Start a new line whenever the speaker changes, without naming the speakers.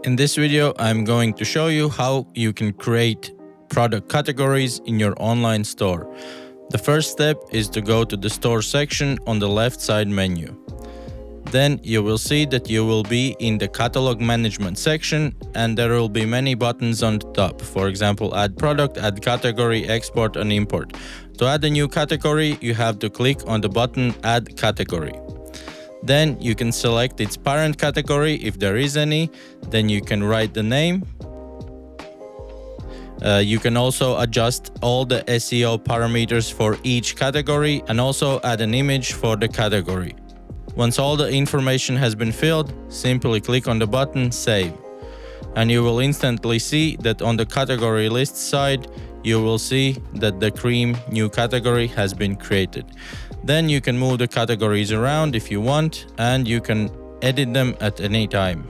In this video, I'm going to show you how you can create product categories in your online store. The first step is to go to the store section on the left side menu. Then you will see that you will be in the catalog management section and there will be many buttons on the top. For example, add product, add category, export and import. To add a new category, you have to click on the button add category. Then you can select its parent category if there is any. Then you can write the name. You can also adjust all the SEO parameters for each category and also add an image for the category. Once all the information has been filled, simply click on the button Save. And you will instantly see that on the category list side, you will see that the cream new category has been created. Then you can move the categories around if you want, and you can edit them at any time.